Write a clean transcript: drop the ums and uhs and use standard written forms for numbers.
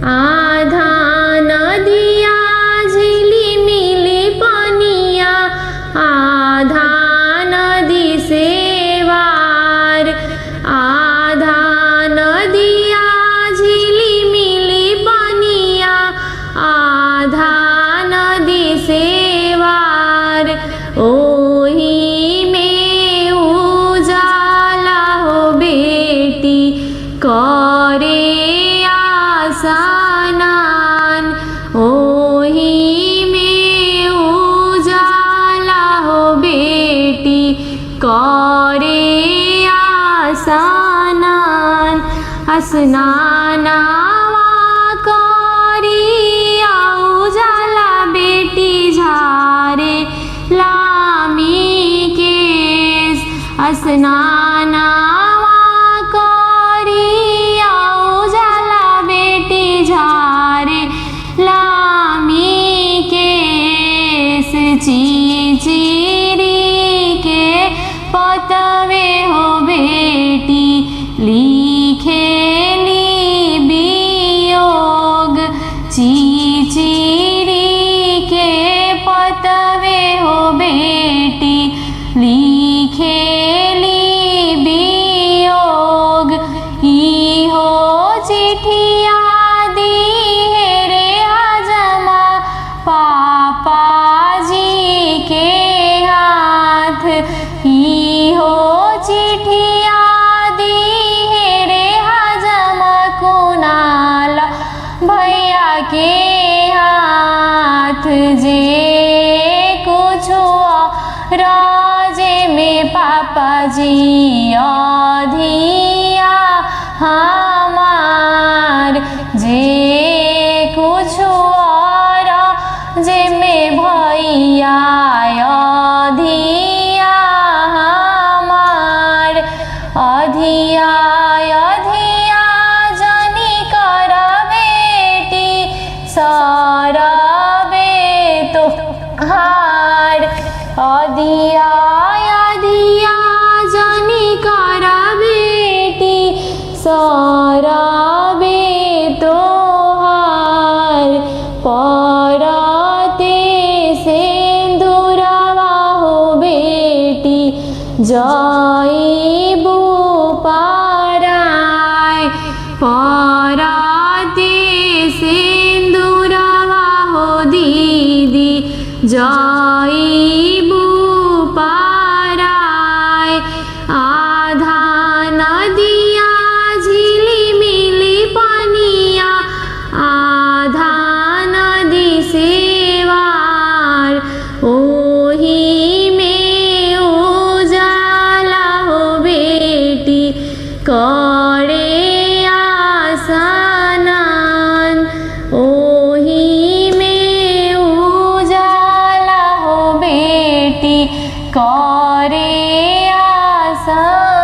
आधा नदिया झिली मिली पनिया, आधा नदी से वार। आधा नदिया झिली मिली पनिया, आधा नदी से वार। ओही में उजाला हो बेटी करे आसनान। ओही में उजाला हो बेटी करे आसनान। स्नानावा करिया उजाला बेटी झारे लामी केस। स्नानावा करिया उजाला बेटी झारे लामी केस। चिचिरी के पतवे हो बेटी लिखेली वियोग। चिचिरी के पतवे हो बेटी लिखेली वियोग। इहो चिठिया दी है रे आजमा पापा जी के हाथ। इहो चिठिया दी है रे आजमा कुणाल भैया के हाथ। जे कुछ राजे में पापा जी अधिया हमार। जे कुछ और जे में भैया अधिया हमार। अधिया अधिया जनी कर बेटी सरबे तो हार। अधिया अधिया जनी कर बेटी सरबे तो हार। परते सिंदूरवा हो बेटी जाइबू पाराय। परते सिंदूरवा हो दीदी जाइबू पाराय। आधा नदिया झिली मिली पनिया, आधा नदी से वार। ओही में उजाला हो बेटी करे आसनान। ओही में उजाला हो बेटी करे आसनान।